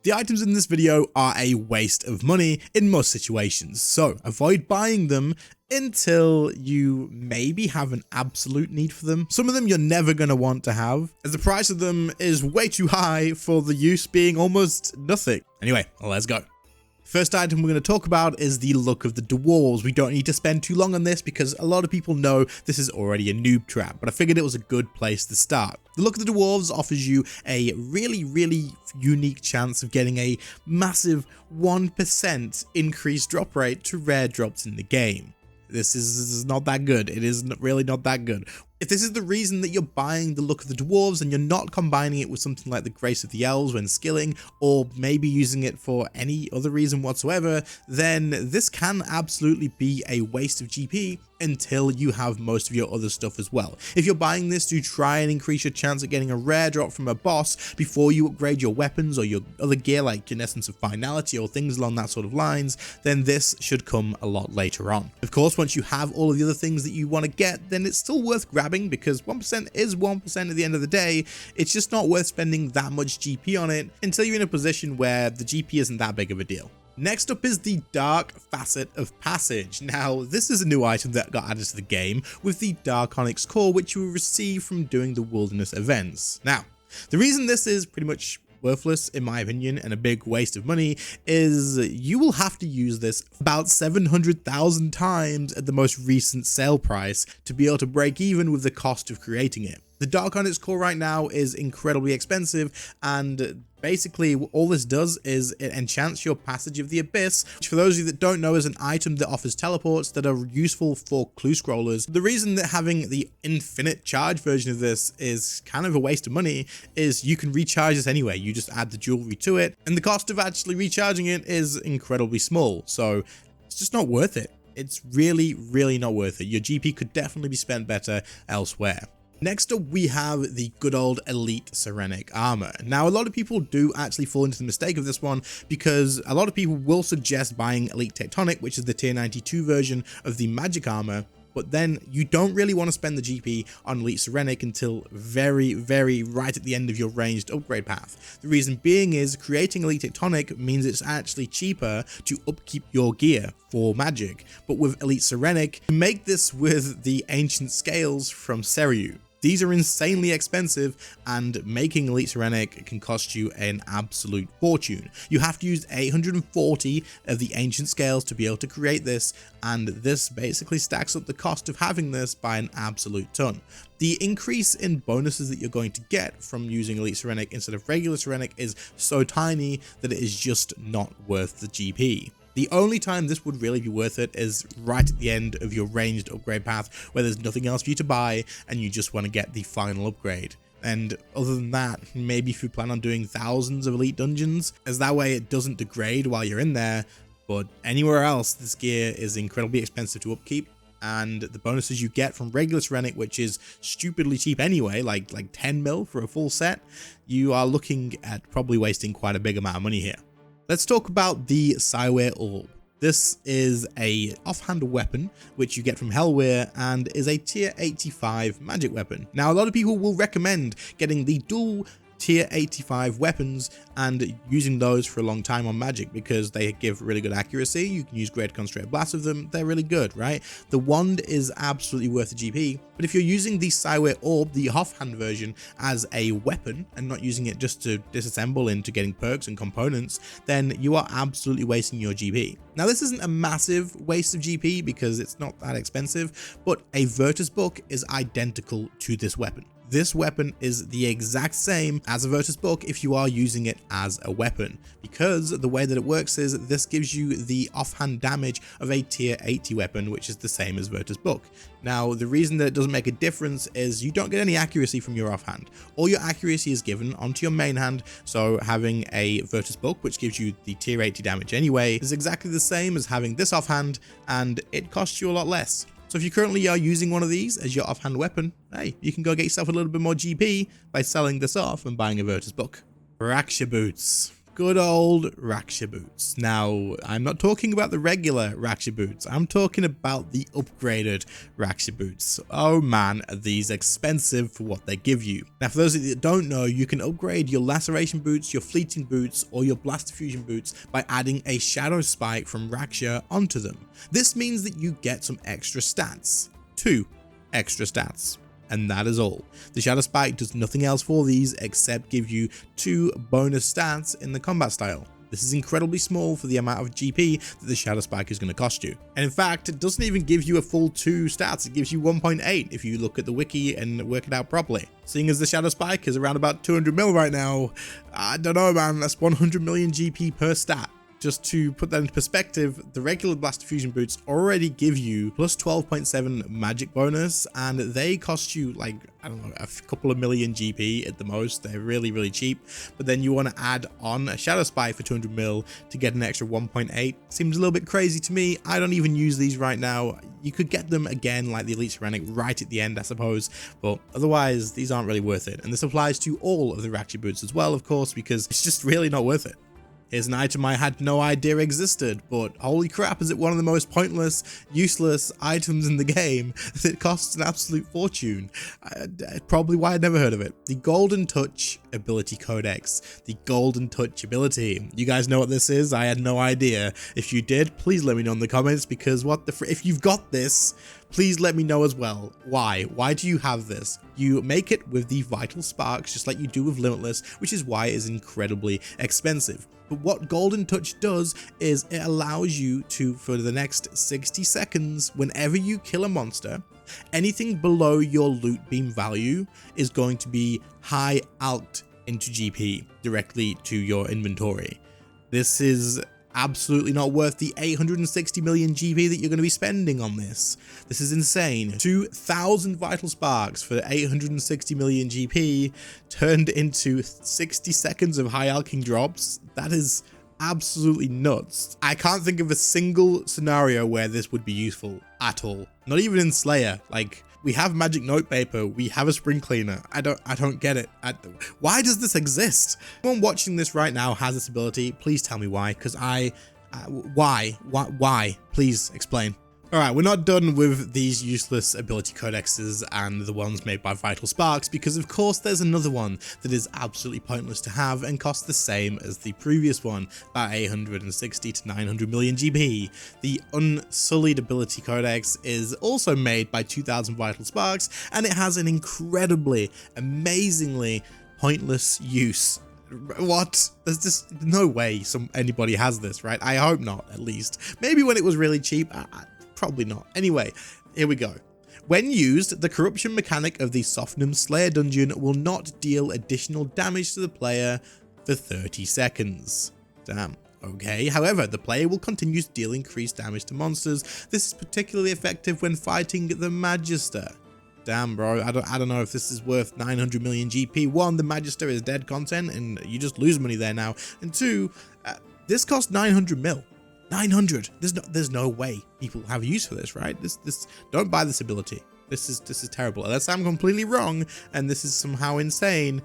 The items in this video are a waste of money in most situations, so avoid buying them until you maybe have an absolute need for them. Some of them you're never going to want to have, as the price of them is way too high for the use being almost nothing. Anyway, let's go. First item we're going to talk about is the look of the dwarves. We don't need to spend too long on this because a lot of people know this is already a noob trap, but I figured it was a good place to start. The look of the dwarves offers you a really unique chance of getting a massive 1% increased drop rate to rare drops in the game. This is not that good. It is really not that good. If this is the reason that you're buying the look of the dwarves and you're not combining it with something like the grace of the elves when skilling, or maybe using it for any other reason whatsoever, then this can absolutely be a waste of GP until you have most of your other stuff as well. If you're buying this to try and increase your chance of getting a rare drop from a boss before you upgrade your weapons or your other gear like in essence of finality or things along that sort of lines, then this should come a lot later on. Of course, once you have all of the other things that you want to get, then it's still worth grabbing because 1% is 1% at the end of the day. It's just not worth spending that much GP on it until you're in a position where the GP isn't that big of a deal. Next up is the Dark Facet of Passage. Now, this is a new item that got added to the game with the Dark Onyx core, which you will receive from doing the Wilderness events. Now, the reason this is pretty much worthless in my opinion and a big waste of money is you will have to use this about 700,000 times at the most recent sale price to be able to break even with the cost of creating it. The Dark Onyx core right now is incredibly expensive, and basically all this does is it enchants your Passage of the Abyss, which for those of you that don't know is an item that offers teleports that are useful for clue scrollers. The reason that having the infinite charge version of this is kind of a waste of money is you can recharge this anyway. You just add the jewelry to it, and the cost of actually recharging it is incredibly small, so it's just not worth it. It's really not worth it. Your GP could definitely be spent better elsewhere. Next up, we have the good old Elite Cerenic armor. Now, a lot of people do actually fall into the mistake of this one because a lot of people will suggest buying Elite Tectonic, which is the tier 92 version of the magic armor, but then you don't really want to spend the GP on Elite Cerenic until very right at the end of your ranged upgrade path. The reason being is creating Elite Tectonic means it's actually cheaper to upkeep your gear for magic, but with Elite Cerenic, you make this with the Ancient Scales from Seiryu. These are insanely expensive, and making Elite Cerenic can cost you an absolute fortune. You have to use 840 of the Ancient Scales to be able to create this, and this basically stacks up the cost of having this by an absolute ton. The increase in bonuses that you're going to get from using Elite Cerenic instead of regular Cerenic is so tiny that it is just not worth the GP. The only time this would really be worth it is right at the end of your ranged upgrade path where there's nothing else for you to buy and you just want to get the final upgrade. And other than that, maybe if you plan on doing thousands of elite dungeons, as that way it doesn't degrade while you're in there, but anywhere else this gear is incredibly expensive to upkeep. And the bonuses you get from regular Cerenic, which is stupidly cheap anyway, like 10 mil for a full set, you are looking at probably wasting quite a big amount of money here. Let's talk about the Psyware Orb. This is a offhand weapon which you get from Hellware and is a tier 85 magic weapon. Now, a lot of people will recommend getting the dual tier 85 weapons and using those for a long time on magic because they give really good accuracy. You can use great concentrated blasts with them. They're really good, right? The wand is absolutely worth the GP, but if you're using the Psyware Orb, the offhand version, as a weapon and not using it just to disassemble into getting perks and components, then you are absolutely wasting your GP. Now, this isn't a massive waste of GP because it's not that expensive, but a Virtus book is identical to this weapon. This weapon is the exact same as a Virtus book if you are using it as a weapon, because the way that it works is this gives you the offhand damage of a tier 80 weapon, which is the same as Virtus book. Now, the reason that it doesn't make a difference is you don't get any accuracy from your offhand. All your accuracy is given onto your main hand, so having a Virtus book, which gives you the tier 80 damage anyway, is exactly the same as having this offhand, and it costs you a lot less. So if you currently are using one of these as your offhand weapon, hey, you can go get yourself a little bit more GP by selling this off and buying a Virtus book. Fracture Boots. good old Raksha boots. Now, I'm not talking about the regular Raksha boots. I'm talking about the upgraded Raksha boots. Oh man, are these expensive for what they give you. Now, for those of you that don't know, you can upgrade your laceration boots, your fleeting boots, or your blast diffusion boots by adding a shadow spike from Raksha onto them. This means that you get some extra stats. 2 extra stats. And that is all. The Shadow Spike does nothing else for these except give you 2 bonus stats in the combat style. This is incredibly small for the amount of GP that the Shadow Spike is going to cost you. And in fact, it doesn't even give you a full 2 stats, it gives you 1.8 if you look at the wiki and work it out properly. Seeing as the Shadow Spike is around about 200 mil right now, I don't know man, that's 100 million GP per stat. Just to put that into perspective, the regular Blast Diffusion boots already give you plus 12.7 magic bonus, and they cost you like, I don't know, a couple of million GP at the most. They're really, really cheap. But then you want to add on a Shadow Spike for 200 mil to get an extra 1.8. Seems a little bit crazy to me. I don't even use these right now. You could get them again like the Elite Ceramic right at the end, I suppose, but otherwise these aren't really worth it. And this applies to all of the Raksha boots as well, of course, because it's just really not worth it. Here's an item I had no idea existed, but holy crap, is it one of the most pointless, useless items in the game that it costs an absolute fortune. Probably why I'd never heard of it. The Golden Touch Ability Codex. The Golden Touch ability. You guys know what this is? I had no idea. If you did, please let me know in the comments, because what the if you've got this, please let me know as well. Why? Why do you have this? You make it with the Vital Sparks, just like you do with Limitless, which is why it is incredibly expensive. But what Golden Touch does is it allows you to, for the next 60 seconds, whenever you kill a monster, anything below your loot beam value is going to be high alt into GP directly to your inventory. This is absolutely not worth the 860 million GP that you're going to be spending on this. This is insane. 2,000 Vital Sparks for 860 million GP turned into 60 seconds of high alking drops. That is absolutely nuts. I can't think of a single scenario where this would be useful at all. Not even in Slayer. Like, we have magic notepaper, we have a spring cleaner. I don't get it. Why does this exist? Anyone watching this right now has this ability. Please tell me why, because why? Please explain. Alright, we're not done with these useless ability codexes and the ones made by Vital Sparks, because of course there's another one that is absolutely pointless to have and costs the same as the previous one, about 860 to 900 million GP. The Unsullied Ability Codex is also made by 2000 Vital Sparks, and it has an incredibly, amazingly pointless use. What? There's just no way anybody has this, right? I hope not, at least. Maybe when it was really cheap, probably not. Anyway, here we go. When used, the corruption mechanic of the Sophnum Slayer dungeon will not deal additional damage to the player for 30 seconds. Damn. Okay, however, the player will continue to deal increased damage to monsters. This is particularly effective when fighting the Magister. Damn, bro, I don't know if this is worth 900 million GP. 1, the Magister is dead content and you just lose money there now. And 2, this costs 900 mil. 900. There's no way people have use for this, right? Don't buy this ability. This is terrible. Unless I'm completely wrong and this is somehow insane.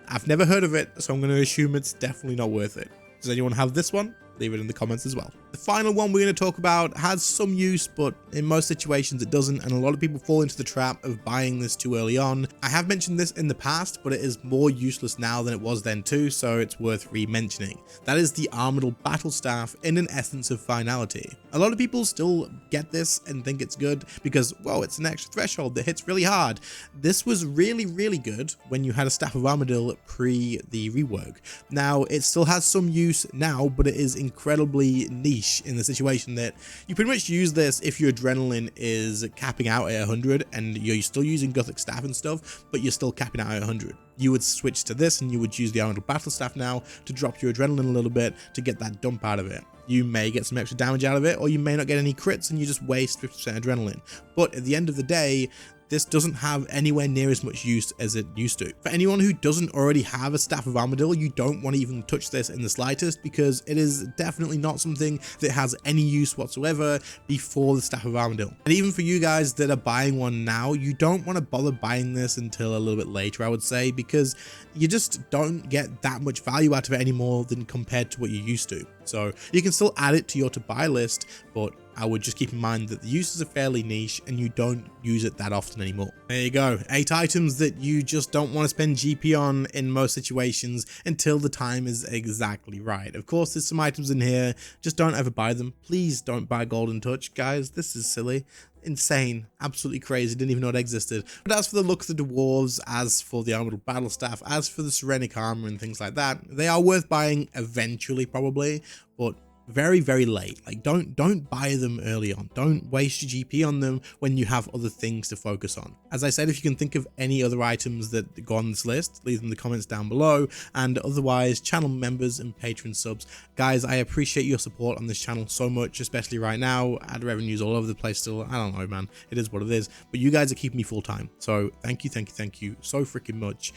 I've never heard of it, so I'm going to assume it's definitely not worth it. Does anyone have this one? Leave it in the comments as well. The final one we're going to talk about has some use, but in most situations it doesn't, and a lot of people fall into the trap of buying this too early on. I have mentioned this in the past, but it is more useless now than it was then too, so it's worth re-mentioning. That is the Armadal Battle Staff in an essence of finality. A lot of people still get this and think it's good because, well, it's an extra threshold that hits really hard. This was really, really good when you had a Staff of Armadil pre the rework. Now, it still has some use now, but it is incredibly niche in the situation that you pretty much use this if your adrenaline is capping out at 100 and you're still using Gothic Staff and stuff, but you're still capping out at 100. You would switch to this and you would use the Armadal Battle Staff now to drop your adrenaline a little bit to get that dump out of it. You may get some extra damage out of it, or you may not get any crits and you just waste 50% adrenaline. But at the end of the day, this doesn't have anywhere near as much use as it used to. For anyone who doesn't already have a Staff of Armadil, you don't want to even touch this in the slightest, because it is definitely not something that has any use whatsoever before the Staff of Armadil. And even for you guys that are buying one now, you don't want to bother buying this until a little bit later, I would say, because you just don't get that much value out of it anymore than compared to what you used to. So you can still add it to your to buy list, but I would just keep in mind that the uses are fairly niche and you don't use it that often anymore. There you go, 8 items that you just don't want to spend GP on in most situations until the time is exactly right. Of course, there's some items in here, just don't ever buy them. Please don't buy Golden Touch, guys. This is silly. Insane, absolutely crazy, didn't even know it existed. But as for the look of the dwarves, as for the armored battle staff, as for the Serenic armor and things like that, they are worth buying eventually probably, but very, very late. Like, don't buy them early on. Don't waste your GP on them when you have other things to focus on. As I said, if you can think of any other items that go on this list, leave them in the comments down below. And otherwise, channel members and patron subs, guys, I appreciate your support on this channel so much, especially right now. Ad revenue's all over the place still. I don't know, man, it is what it is, but you guys are keeping me full time, so thank you so freaking much.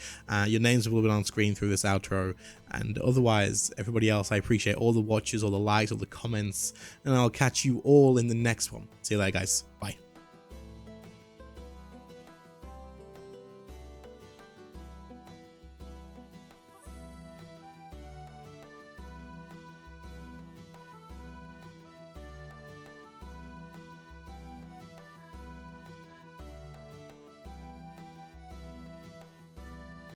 Your names will be on screen through this outro, and otherwise, everybody else, I appreciate all the watches, all the likes, all the comments, and I'll catch you all in the next one. See you later, guys. Bye.